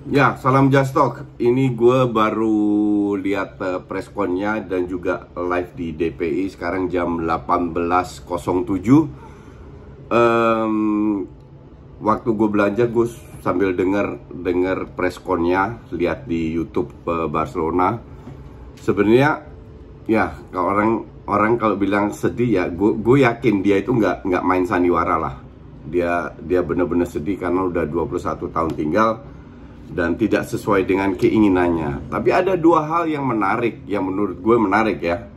Ya, salam Just Talk. Ini gue baru lihat pressconnya dan juga live di DPI sekarang jam 18.07. Waktu gue belanja, gue sambil denger pressconnya, lihat di YouTube Barcelona. Sebenarnya, ya orang kalau bilang sedih ya, gue yakin dia itu nggak main sandiwara lah. Dia bener-bener sedih karena udah 21 tahun tinggal dan tidak sesuai dengan keinginannya. Tapi ada dua hal yang menarik, yang menurut gue menarik ya,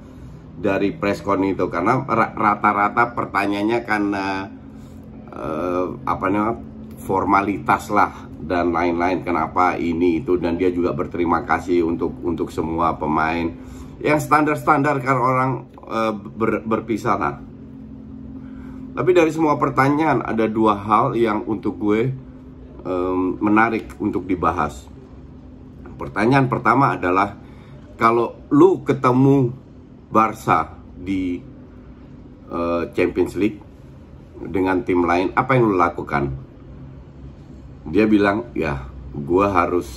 dari presscon itu. Karena rata-rata pertanyaannya kan formalitas lah dan lain-lain, kenapa ini itu. Dan dia juga berterima kasih untuk semua pemain. Yang standar-standar kan orang berpisah lah. Tapi dari semua pertanyaan ada dua hal yang untuk gue menarik untuk dibahas. Pertanyaan pertama adalah, kalau lu ketemu Barca di Champions League dengan tim lain, apa yang lu lakukan? Dia bilang, ya gue harus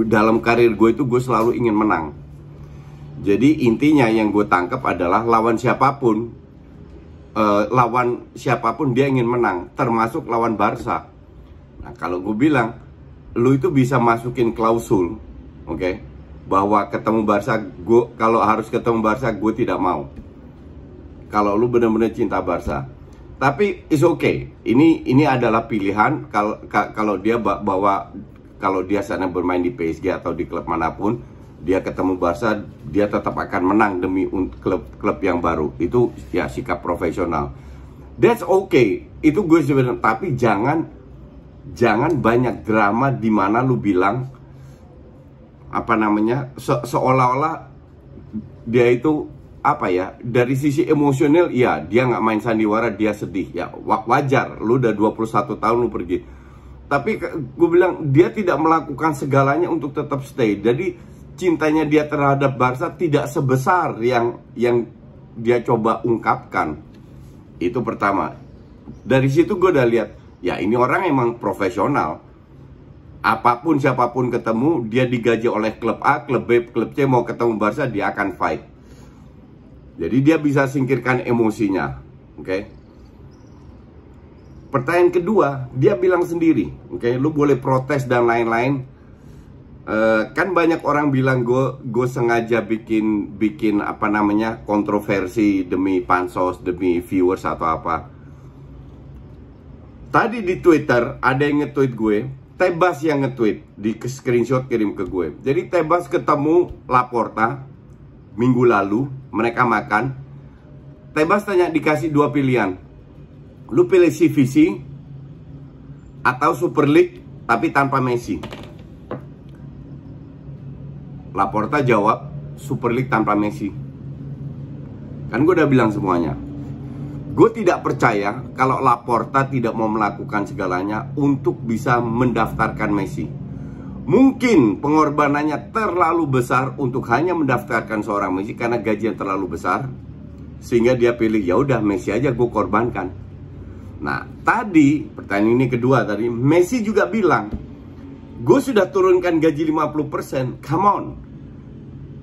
dalam karir gue itu gue selalu ingin menang. Jadi intinya yang gue tangkap adalah lawan siapapun dia ingin menang, termasuk lawan Barca. Nah, kalau gue bilang, lu itu bisa masukin klausul, oke, bahwa ketemu Barca, kalau harus ketemu Barca, gue tidak mau. Kalau lu benar-benar cinta Barca, tapi it's okay. Ini adalah pilihan. Kalau dia kalau dia sana bermain di PSG atau di klub manapun, dia ketemu Barca, dia tetap akan menang demi klub yang baru. Itu ya sikap profesional. That's okay. Itu gue sebenarnya. Tapi jangan banyak drama di mana lu bilang seolah-olah dia itu dari sisi emosional, ya dia nggak main sandiwara, dia sedih. Ya wajar. Lu udah 21 tahun lu pergi. Tapi gue bilang dia tidak melakukan segalanya untuk tetap stay. Jadi cintanya dia terhadap Barca tidak sebesar yang dia coba ungkapkan. Itu pertama. Dari situ gue udah lihat, ya ini orang emang profesional. Apapun siapapun ketemu, dia digaji oleh klub A, klub B, klub C, mau ketemu Barca dia akan fight. Jadi dia bisa singkirkan emosinya. Oke. Pertanyaan kedua, dia bilang sendiri, oke, lu boleh protes dan lain-lain. Kan banyak orang bilang gue sengaja bikin kontroversi demi pansos, demi viewers atau apa. Tadi di Twitter ada yang nge-tweet gue, Tebas yang nge-tweet, di screenshot kirim ke gue. Jadi Tebas ketemu Laporta minggu lalu, mereka makan. Tebas dikasih dua pilihan, lu pilih CVC atau Super League tapi tanpa Messi. Laporta jawab, Super League tanpa Messi. Kan gue udah bilang semuanya. Gue tidak percaya kalau Laporta tidak mau melakukan segalanya untuk bisa mendaftarkan Messi. Mungkin pengorbanannya terlalu besar untuk hanya mendaftarkan seorang Messi karena gajinya terlalu besar, sehingga dia pilih, ya udah Messi aja gue korbankan. Nah, tadi pertanyaan ini kedua tadi, Messi juga bilang, gue sudah turunkan gaji 50%. Come on.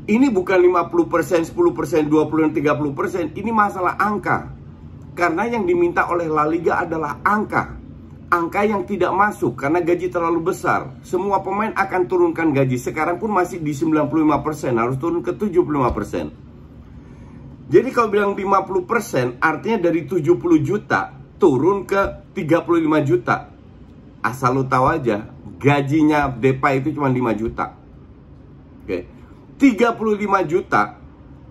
Ini bukan 50%, 10%, 20%, 30%. Ini masalah angka. Karena yang diminta oleh La Liga adalah angka. Angka yang tidak masuk karena gaji terlalu besar. Semua pemain akan turunkan gaji. Sekarang pun masih di 95%. Harus turun ke 75%. Jadi kalau bilang 50%, artinya dari 70 juta turun ke 35 juta. Asal lu tahu aja, gajinya Depay itu cuma 5 juta. Oke. 35 juta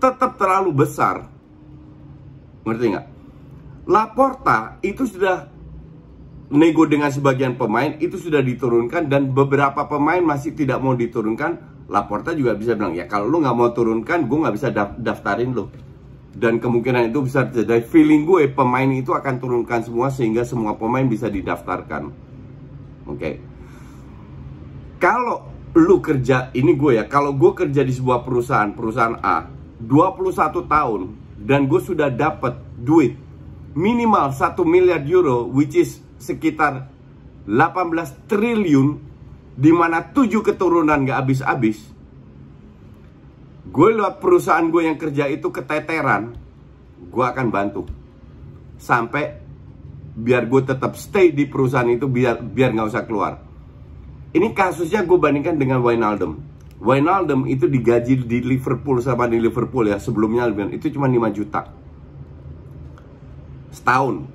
tetap terlalu besar. Ngerti nggak? Laporta itu sudah nego dengan sebagian pemain, itu sudah diturunkan, dan beberapa pemain masih tidak mau diturunkan. Laporta juga bisa bilang, ya kalau lu nggak mau turunkan, gue nggak bisa daftarin lu. Dan kemungkinan itu bisa terjadi. Feeling gue pemain itu akan turunkan semua sehingga semua pemain bisa didaftarkan. Oke. Kalau lu kerja, ini gue ya, kalau gue kerja di sebuah perusahaan A 21 tahun dan gue sudah dapat duit minimal 1 miliar euro, which is sekitar 18 triliun, dimana 7 keturunan gak habis-habis. Gue lihat perusahaan gue yang kerja itu keteteran, gue akan bantu sampai biar gue tetap stay di perusahaan itu, biar gak usah keluar. Ini kasusnya gue bandingkan dengan Wijnaldum. Wijnaldum itu digaji di Liverpool sama di Liverpool ya, sebelumnya itu cuma 5 juta setahun.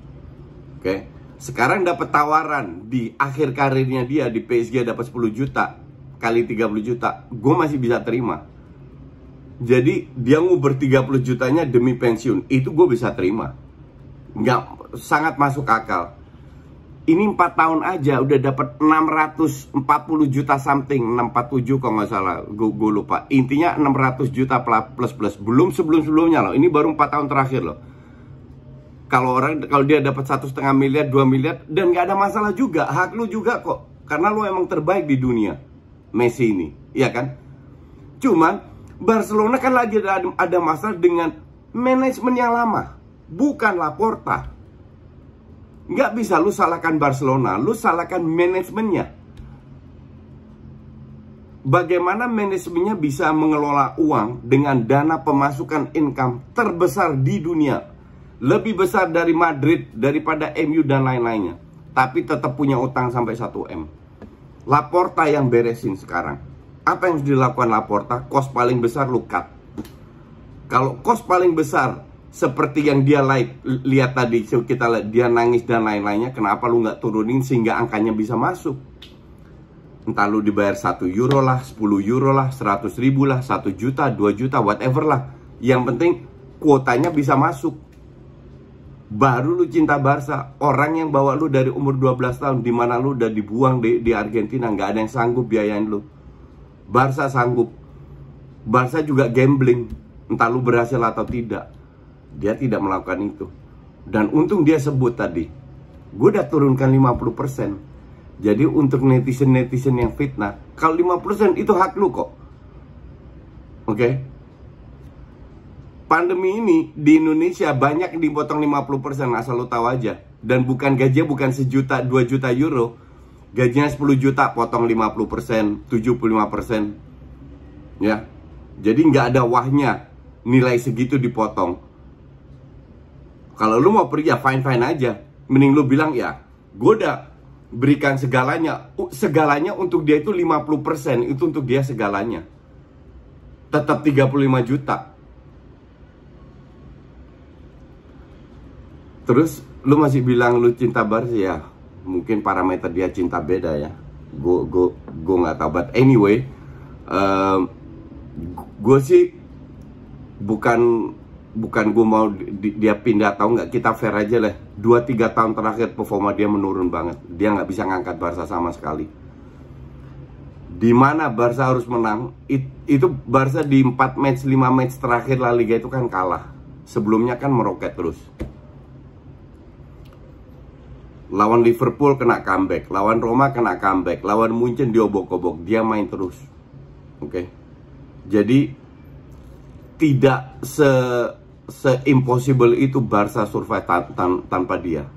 Oke. Sekarang dapat tawaran di akhir karirnya dia di PSG dapat 10 juta kali 30 juta. Gue masih bisa terima. Jadi dia nguber 30 jutanya demi pensiun, itu gue bisa terima. Nggak, sangat masuk akal. Ini 4 tahun aja udah dapat 640 juta something, 647 kalau nggak salah, gue lupa. Intinya 600 juta plus. Belum sebelumnya loh. Ini baru 4 tahun terakhir loh. Kalau dia dapat 1,5 miliar, 2 miliar, dan nggak ada masalah juga, hak lu juga kok. Karena lu emang terbaik di dunia, Messi ini, iya kan? Cuman Barcelona kan lagi ada masalah dengan manajemen yang lama, bukan Laporta. Nggak bisa lu salahkan Barcelona, lu salahkan manajemennya. Bagaimana manajemennya bisa mengelola uang dengan dana pemasukan income terbesar di dunia, lebih besar dari Madrid, daripada MU dan lain-lainnya, tapi tetap punya utang sampai 1 M. Laporta yang beresin sekarang. Apa yang harus dilakukan Laporta? Kos paling besar lu cut. Kalau kos paling besar seperti yang dia lihat tadi, kita lihat dia nangis dan lain-lainnya, kenapa lu nggak turunin sehingga angkanya bisa masuk? Entah lu dibayar 1 euro lah, 10 euro lah, 100 ribu lah, 1 juta, 2 juta, whatever lah. Yang penting kuotanya bisa masuk. Baru lu cinta Barca. Orang yang bawa lu dari umur 12 tahun, dimana lu udah dibuang di Argentina, nggak ada yang sanggup biayain lu. Barca sanggup. Barca juga gambling, entah lu berhasil atau tidak. Dia tidak melakukan itu. Dan untung dia sebut tadi, gue udah turunkan 50%. Jadi untuk netizen-netizen yang fitnah, kalau 50% itu hak lu kok. Oke? Pandemi ini di Indonesia banyak yang dipotong 50%, asal lu tahu aja. Dan bukan gajinya bukan 1 juta, 2 juta euro. Gajinya 10 juta, potong 50%, 75%. Ya. Jadi nggak ada wahnya nilai segitu dipotong. Kalau lu mau pergi ya fine-fine aja. Mending lu bilang ya, gue udah berikan segalanya. Segalanya untuk dia itu 50%. Itu untuk dia segalanya. Tetap 35 juta. Terus lu masih bilang lu cinta Barca ya. Mungkin parameter dia cinta beda ya. Gue nggak tahu. But anyway, gue sih bukan gue mau dia pindah atau nggak, kita fair aja lah. 2-3 tahun terakhir performa dia menurun banget. Dia nggak bisa ngangkat Barca sama sekali. Dimana Barca harus menang, itu Barca di 4 match, 5 match terakhir La Liga itu kan kalah. Sebelumnya kan meroket terus. Lawan Liverpool kena comeback, lawan Roma kena comeback, lawan Munchen diobok-obok, dia main terus. Oke. Jadi tidak se-impossible itu Barca survive tanpa dia.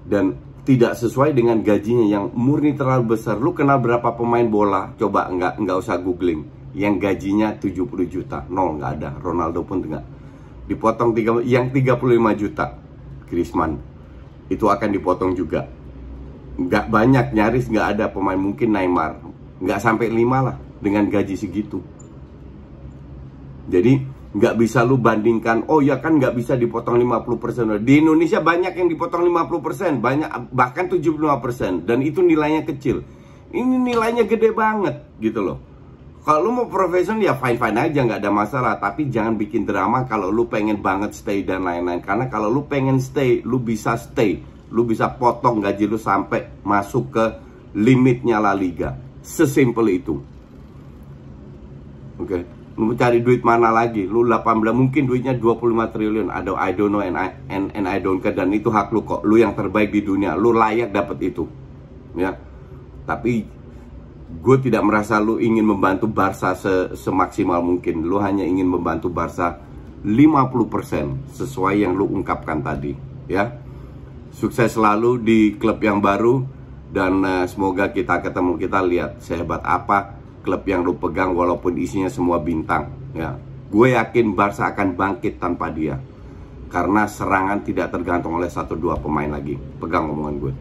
Dan tidak sesuai dengan gajinya yang murni terlalu besar. Lu kenal berapa pemain bola? Coba nggak usah googling. Yang gajinya 70 juta, nol, nggak ada. Ronaldo pun enggak. Dipotong yang 35 juta, Griezmann. Itu akan dipotong juga. Nggak banyak, nyaris nggak ada pemain, mungkin Neymar. Nggak sampai 5 lah dengan gaji segitu. Jadi nggak bisa lu bandingkan, oh ya kan nggak bisa dipotong 50%. Di Indonesia banyak yang dipotong 50%, banyak bahkan 75%, dan itu nilainya kecil. Ini nilainya gede banget gitu loh. Kalau lu mau profesional ya fine-fine aja, nggak ada masalah. Tapi jangan bikin drama kalau lu pengen banget stay dan lain-lain. Karena kalau lu pengen stay, lu bisa stay. Lu bisa potong gaji lu sampai masuk ke limitnya La Liga. Sesimpel itu. Oke. Lu cari duit mana lagi? Lu 18, mungkin duitnya 25 triliun. I don't know and I don't care. Dan itu hak lu kok. Lu yang terbaik di dunia. Lu layak dapat itu. Ya. Tapi gue tidak merasa lu ingin membantu Barca semaksimal mungkin. Lu hanya ingin membantu Barca 50% sesuai yang lu ungkapkan tadi. Ya. Sukses selalu di klub yang baru. Dan semoga kita ketemu, kita lihat sehebat apa klub yang lu pegang walaupun isinya semua bintang ya. Gue yakin Barca akan bangkit tanpa dia, karena serangan tidak tergantung oleh 1-2 pemain lagi. Pegang omongan gue.